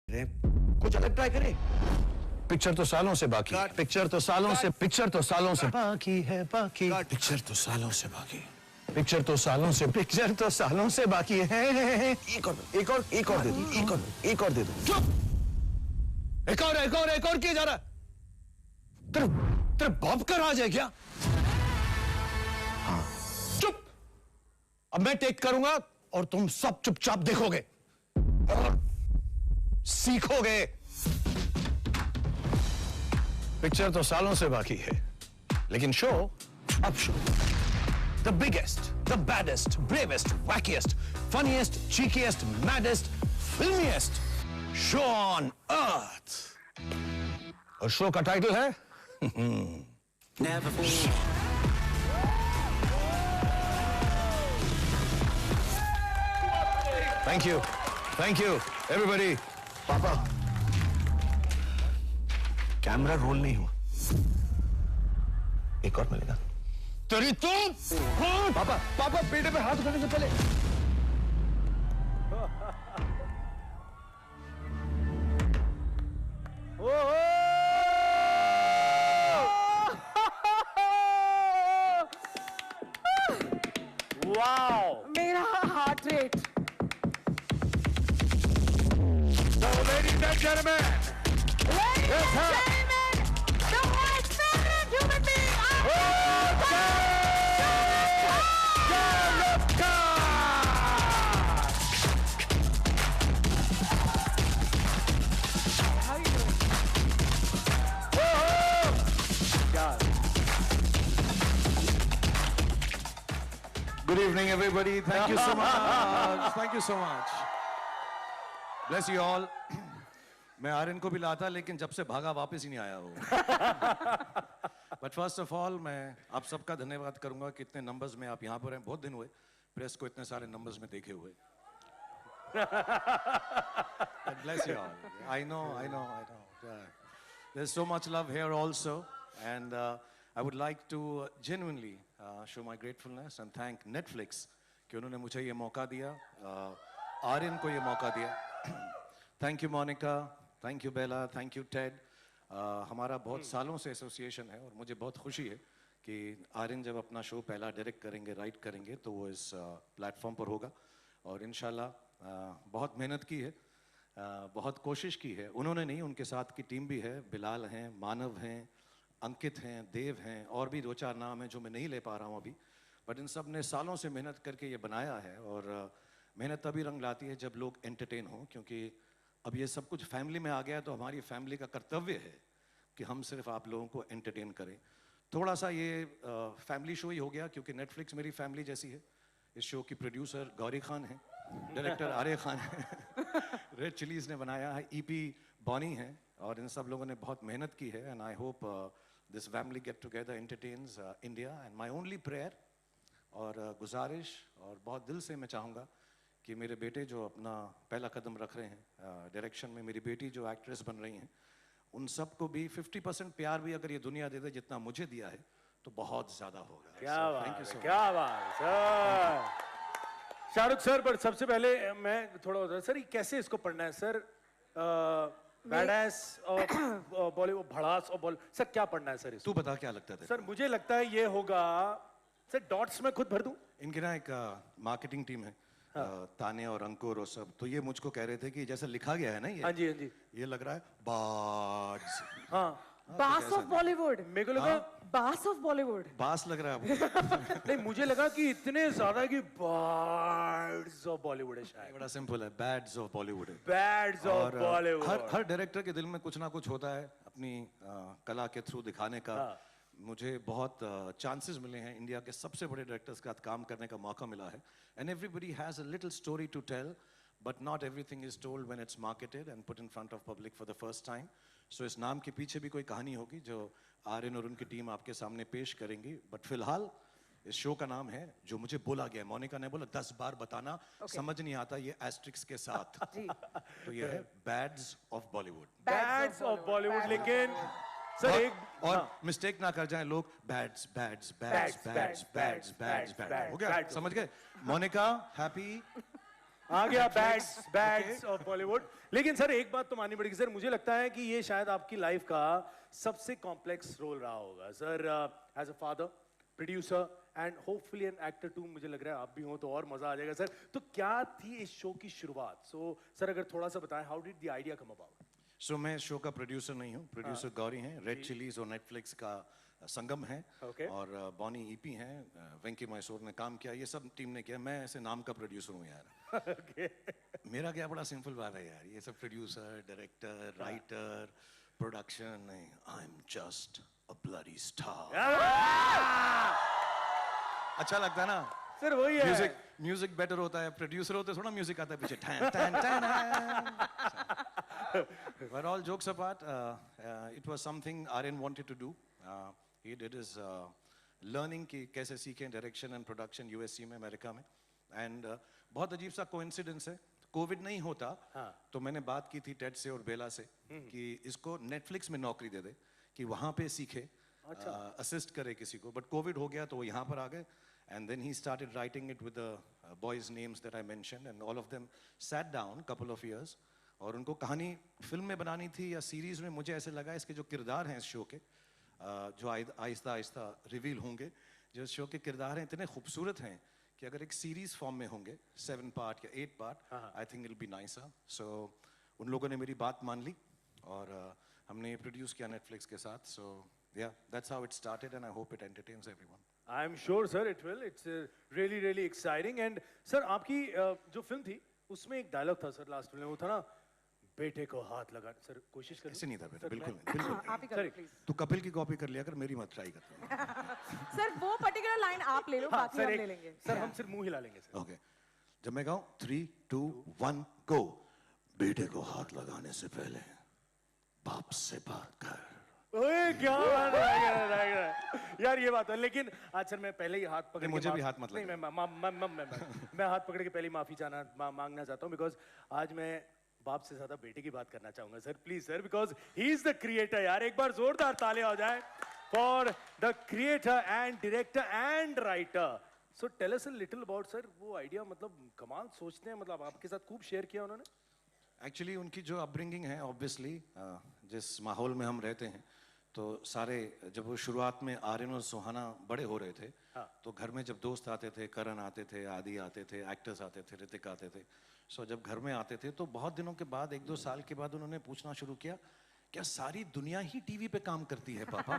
कुछ अलग ट्राई करें। पिक्चर तो सालों से बाकी है। पिक्चर तो सालों से बाकी है बाकी। पिक्चर तो सालों से बाकी। पिक्चर तो सालों से बाकी है। एक और दे दो। एक और दे दो। चुप। एक और किया जा रहा है। तेरे बाप का राज है क्या? हाँ। चुप। अब मैं टेक करूंगा और तुम सब चुपचाप देखोगे और सीखोगे। पिक्चर तो सालों से बाकी है, लेकिन शो अब शुरू। The biggest, the baddest, bravest, wackiest, funniest, cheekiest, maddest, filmiest show on earth. और शो का टाइटल है Never fall. Thank you, everybody. पापा, कैमरा रोल नहीं हुआ। एक और मिलेगा। तेरी तो पापा बेटे पे हाथ उठाने से पहले। वाओ, मेरा heart rate. Ladies and gentlemen, the most favorite human being How are you doing? God. Good evening, everybody. Thank you so much. Thank you so much. Bless you all. मैं आर्यन को भी लाता, लेकिन जब से भागा वापस ही नहीं आया वो। बट फर्स्ट ऑफ ऑल मैं आप सबका धन्यवाद करूंगा कि इतने नंबर्स में आप यहाँ पर हैं। बहुत दिन हुए प्रेस को इतने सारे नंबर्स में देखे हुए। Bless you all. I know. There's so much love here also, and I would like to genuinely show my gratefulness and thank Netflix कि उन्होंने मुझे ये मौका दिया, आर्यन को ये मौका दिया। Thank you Monica, thank you Bella, thank you Ted. हमारा बहुत सालों से एसोसिएशन है और मुझे बहुत खुशी है कि आर्यन जब अपना शो पहला डायरेक्ट करेंगे, राइट करेंगे, तो वो इस प्लेटफॉर्म पर होगा। और इंशाल्लाह बहुत मेहनत की है, बहुत कोशिश की है उन्होंने, नहीं उनके साथ की टीम भी है। बिलाल हैं, मानव हैं, अंकित हैं, देव हैं, और भी दो चार नाम हैं जो मैं नहीं ले पा रहा हूँ अभी। बट इन सब ने सालों से मेहनत करके ये बनाया है। और मेहनत तभी रंग लाती है जब लोग एंटरटेन हों, क्योंकि अब ये सब कुछ फैमिली में आ गया तो हमारी फैमिली का कर्तव्य है कि हम सिर्फ आप लोगों को एंटरटेन करें। थोड़ा सा ये फैमिली शो ही हो गया, क्योंकि नेटफ्लिक्स मेरी फैमिली जैसी है। इस शो की प्रोड्यूसर गौरी खान है, डायरेक्टर आर्य खान है, रेड चिलीज ने बनाया है, ईपी बॉनी है, और इन सब लोगों ने बहुत मेहनत की है। And I hope this family get together entertains India. And my only prayer और गुजारिश और बहुत दिल से मैं चाहूँगा कि मेरे बेटे जो अपना पहला कदम रख रहे हैं डायरेक्शन में, मेरी बेटी जो एक्ट्रेस बन रही हैं, उन सबको भी 50% प्यार भी अगर ये दुनिया दे दे जितना मुझे दिया है तो बहुत ज़्यादा होगा। क्या बात है, क्या बात सर। शाहरुख सर, पर सबसे पहले मैं थोड़ा सर, ये कैसे इसको पढ़ना है सर? बैडएस और बॉलीवुड, भड़ास और बॉलीवुड, सर क्या पढ़ना है सर इसको? तू बता क्या लगता है सर? मुझे लगता है ये होगा सर, डॉट्स में खुद भर दूं। इनके ना एक मार्केटिंग टीम है, ताने और अंकुर और सब, तो ये मुझको कह रहे थे कि जैसे लिखा गया है ना ये, हाँ जी, ये लग रहा है बार्ड्स। हाँ, बास ऑफ बॉलीवुड। मेरे को लगा बास ऑफ बॉलीवुड। बास लग रहा है नहीं, मुझे लगा कि इतने ज्यादा कि बर्ड्स ऑफ बॉलीवुड है शायद। बड़ा सिंपल है, बैड्स ऑफ बॉलीवुड है। Bads of Bollywood. हर डायरेक्टर के दिल में कुछ ना कुछ होता है अपनी कला के थ्रू दिखाने का। मुझे बहुत चांसेस मिले हैं, इंडिया के सबसे बड़े डायरेक्टर्स के साथ काम करने का मौका मिला है। And everybody has a little story to tell, but not everything is told when it's marketed and put in front of public for the first time. So इस नाम के पीछे भी कोई कहानी होगी जो आर्यन और उनकी टीम आपके सामने पेश करेंगी। बट फिलहाल इस शो का नाम है, जो मुझे बोला गया, मोनिका ने बोला 10 बार बताना, समझ नहीं आता ये एस्ट्रिक्स के साथ। तो ये है bads of Bollywood. Bads of Bollywood. लेकिन सर और मिस्टेक ना कर जाएं लोग, bads bads bads bads bads bads bads हो गया, समझ गए? मोनिका, हैप्पी आ गया बैड्स ऑफ बॉलीवुड। लेकिन सर एक बात तो माननी पड़ेगी सर, मुझे लगता है कि ये शायद आपकी लाइफ का सबसे कॉम्प्लेक्स रोल रहा होगा sir, as a father, producer and hopefully an actor too. मुझे लग रहा है आप भी हो तो और मजा आ जाएगा सर। तो क्या थी इस शो की शुरुआत? सो सर अगर थोड़ा सा बताएं, how did the idea come about? So मैं शो का प्रोड्यूसर नहीं हूँ, प्रोड्यूसर गौरी हैं। रेड चिलीज और नेटफ्लिक्स का संगम है। Okay. और बॉनी ईपी हैं, वेंकी मैसूर ने काम किया, ये सब टीम ने किया। मैं ऐसे नाम का प्रोड्यूसर हूँ यार। मेरा क्या बड़ा सिंपल बात है यार, ये सब प्रोड्यूसर, डायरेक्टर, राइटर, प्रोडक्शन नहीं, I am just a bloody star. अच्छा लगता है ना? सर वही है। म्यूजिक बेटर होता है, प्रोड्यूसर होते थोड़ा म्यूजिक आता है पीछे, tan tan tan. But all jokes apart, it was something Aryan wanted to do. He did his learning कि कैसे सीखें डायरेक्शन एंड प्रोडक्शन यूएससी में, अमेरिका में। एंड बहुत अजीब सा कोइंसिडेंस है, कोविड नहीं होता तो मैंने बात की थी टेड से और बेला से कि इसको नेटफ्लिक्स में नौकरी दे दे कि वहाँ पे सीखे, असिस्ट करे किसी को। बट कोविड हो गया तो वो यहाँ पर आ गए। And then he started writing it with the boys' names that I mentioned, and all of them sat down couple of years. और उनको कहानी फिल्म में बनानी थी या सीरीज में। मुझे ऐसे लगा इसके जो किरदार हैं इस शो के, जो आहिस्ता आहिस्ता रिवील होंगे, जो इस शो के किरदार हैं इतने खूबसूरत हैं कि अगर एक सीरीज फॉर्म में होंगे 7 पार्ट या 8 part, I think it will be nicer. So उन लोगों ने मेरी बात मान ली और हमने प्रोड्यूस किया नेटफ्लिक्स के साथ। सो yeah, that's how it started, and I hope it entertains everyone. I am sure sir it will. It's really really exciting. And sir आपकी जो फिल्म थी उसमें एक डायलॉग था सर लास्ट में, वो था ना, बेटे को हाथ लगा। सर कोशिश करिए। ऐसे नहीं था बेटा, बिल्कुल नहीं, बिल्कुल नहीं। आप ही करो प्लीज। तू कपिल की कॉपी कर लिया कर, मेरी मत ट्राई कर। सर वो पर्टिकुलर लाइन आप ले लो, बाकी हम ले लेंगे। सर हम सिर्फ मुंह हिला लेंगे सर। ओके, जब मैं कहूँ 3, 2, 1 गो, बेटे को हाथ लगाने से पहले बाप से बात कर। ओए क्या बात है यार, ये बात है। लेकिन आज सर मैं पहले ही हाथ पकड़ के मुझे भी हाथ मत नहीं, मैं हाथ पकड़ के पहले माफी मांगना चाहता हूँ, बिकॉज आज मैं बाप से ज्यादा बेटे की बात करना चाहूंगा sir, please sir, because he is the creator. यार एक बार जोरदार तालियां हो जाए for the creator and director and writer. So tell us a little about sir वो आइडिया, मतलब कमाल सोचते हैं, मतलब आपके साथ खूब शेयर किया उन्होंने। एक्चुअली उनकी जो अपब्रिंगिंग है, ऑब्वियसली जिस माहौल में हम रहते हैं, तो सारे जब वो शुरुआत में आर्यन और सुहाना बड़े हो रहे थे, तो घर में जब दोस्त आते थे, करण आते थे, आदि आते थे, एक्टर्स आते थे, ऋतिक आते थे। सो जब घर में आते थे तो बहुत दिनों के बाद, 1-2 साल के बाद उन्होंने पूछना शुरू किया, क्या सारी दुनिया ही टीवी पे काम करती है पापा?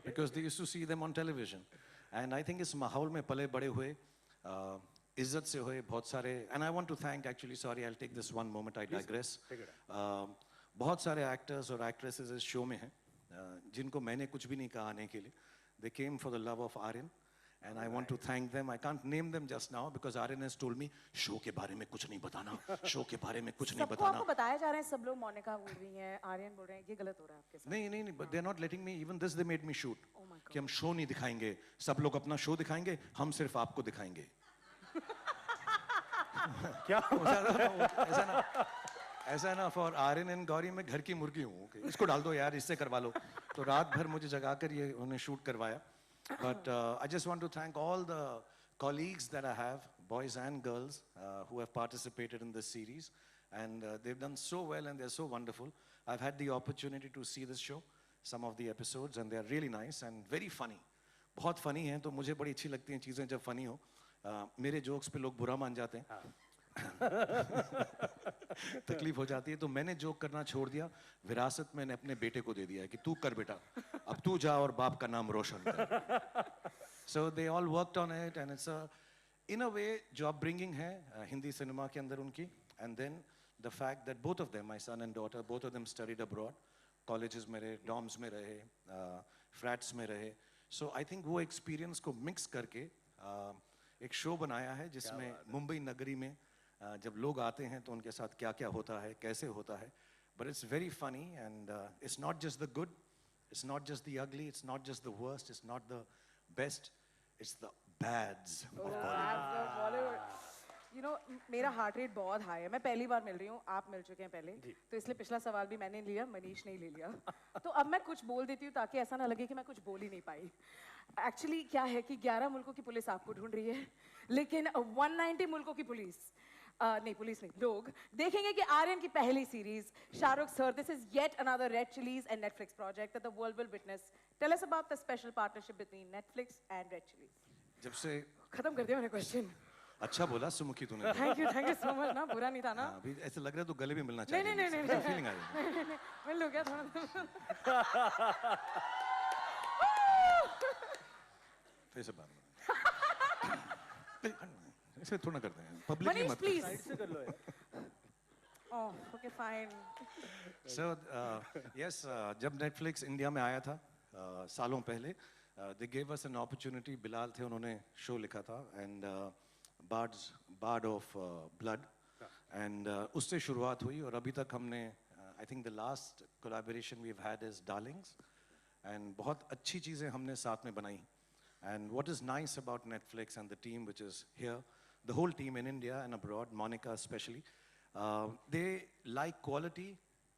Because they used to see them on television. And I think इस माहौल में पले बड़े हुए, इज्जत से हुए बहुत सारे। And I want to thank, actually sorry I will take this one moment, I digress. बहुत सारे एक्टर्स और एक्ट्रेसेस इस शो में हैं जिनको मैंने कुछ भी नहीं कहा आने के लिए। They came for the love of Aryan and I want to thank them. I can't name them just now because Aryan has told me show के बारे में कुछ नहीं बताना, शो के बारे में कुछ नहीं सबको बताना। आपको बताया जा रहा है, सब लोग मोनिका बोल रही हैं, आर्यन बोल रहे हैं, ये गलत हो रहा है आपके साथ। नहीं नहीं नहीं, but they are not letting me, even this they made me shoot Oh my God. कि हम शो नहीं दिखाएंगे, सब लोग अपना शो दिखाएंगे, हम सिर्फ आपको दिखाएंगे। क्या ऐसा है ना, फॉर आर्यन एंड गौरी मैं घर की मुर्गी हूँ, इसको डाल दो यार, इससे करवा लो। तो रात भर मुझे जगाकर ये उन्हें शूट करवाया। But I just want to thank all the colleagues that I have, boys and girls, who have participated in this series, and they've done so well and they're so wonderful. I've had the opportunity to see this show, some of the episodes, and they're really nice and very funny. बहुत funny हैं, तो मुझे बड़ी अच्छी लगती हैं चीज़ें जब funny हो। मेरे jokes पे लोग बुरा मान जाते हैं, तकलीफ हो जाती है, तो मैंने जोक करना छोड़ दिया। विरासत मैंने अपने बेटे को दे दिया है कि तू कर बेटा, अब तू जा और बाप का नाम रोशन कर। So they all worked on it, and it's in a way जो upbringing है हिंदी सिनेमा के अंदर उनकी, and then the fact that both of them, my son and daughter, both of them studied abroad, colleges में रहे, dorms में रहे, flats में रहे, so I think वो experience को mix करके एक show बनाया है जिसमें मुंबई नगरी में जब लोग आते हैं तो उनके साथ क्या क्या होता है, कैसे होता है, but it's very funny and it's not just the good, it's not just the ugly, it's not just the worst, it's not the best, it's the bads of Bollywood. You know, मेरा heart rate बहुत high है, मैं पहली बार मिल रही हूँ, आप मिल चुके हैं पहले, तो इसलिए पिछला सवाल भी मैंने लिया, मनीष ने ले लिया। तो अब मैं कुछ बोल देती हूँ ताकि ऐसा ना लगे कि मैं कुछ बोल ही नहीं पाई। एक्चुअली क्या है कि 11 मुल्कों की पुलिस आपको ढूंढ रही है, लेकिन 190 मुल्कों की पुलिस नहीं पुलिस नहीं, लोग देखेंगे कि आर्यन की पहली series Shahrukh sir, this is yet another Red Chillies and Netflix project that the world will witness. Tell us about the special partnership between Netflix and Red Chillies. जब से खत्म कर दिया मैंने क्वेश्चन. अच्छा बोला सुमुखी तूने. थैंक यू सो मच ना, बुरा नहीं था ना. हाँ, अभी ऐसे लग रहा है तो गले भी मिलना नहीं चाहिए. नहीं नहीं नहीं फीलिंग आ रही है. मिल लो क्या थोड़ा. फिर से बात ऐसे थोड़ा करते हैं पब्लिकली मनीष मत. प्लीज. साइड से कर लो यार. Oh okay fine. So yes, जब नेटफ्लिक्स इंडिया में आया था सालों पहले, they gave us an opportunity. Bilal थे, उन्होंने शो लिखा था and Bard of Blood, and उससे शुरुआत हुई और अभी तक हमने I think the last collaboration we have had is Darlings, and बहुत अच्छी चीज़ें हमने साथ में बनाई. And what is nice about Netflix and the team which is here, the whole team in India and abroad, Monica especially, they like quality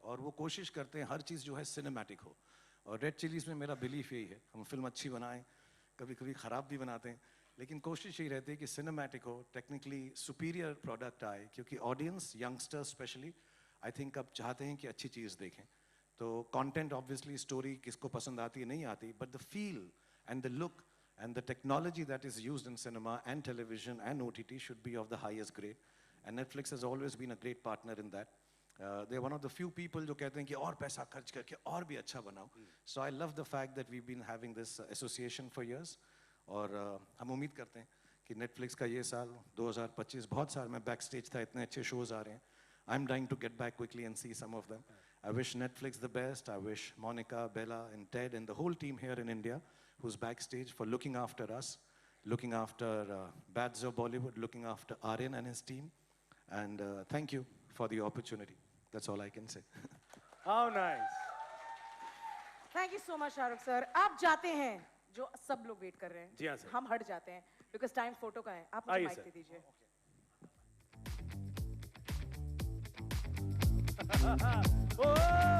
और वो कोशिश करते हैं हर चीज़ जो है सिनेमैटिक हो. और रेड चिलीज़ में मेरा बिलीफ यही है, हम फिल्म अच्छी बनाएं, कभी कभी ख़राब भी बनाते हैं, लेकिन कोशिश यही रहती है कि सिनेमैटिक हो, टेक्निकली सुपीरियर प्रोडक्ट आए, क्योंकि audience youngsters specially I think अब चाहते हैं कि अच्छी चीज़ देखें. तो कंटेंट ऑब्वियसली स्टोरी किसको पसंद आती है नहीं आती, but the feel and the look and the technology that is used in cinema and television and OTT should be of the highest grade, and Netflix has always been a great partner in that. They're one of the few people जो कहते हैं कि और पैसा खर्च करके और भी अच्छा बनाओ. So I love the fact that we've been having this association for years, और हम उम्मीद करते हैं कि Netflix का ये साल 2025 बहुत सारे, मैं बैक स्टेज था, इतने अच्छे शोज आ रहे हैं. I'm dying to get back quickly and see some of them. I wish Netflix the best. I wish Monica, Bella, and Ted, and the whole team here in India who's backstage for looking after us, looking after Bads of Bollywood, looking after Aryan and his team. And thank you for the opportunity. That's all I can say. How nice. Thank you so much Shahrukh sir. आप जाते हैं, जो सब लोग wait कर रहे हैं. जी हाँ सर. हम हट जाते हैं बिकॉज टाइम फोटो का है. आप मुझे आइए माइक सर. दे दीजिए. Oh!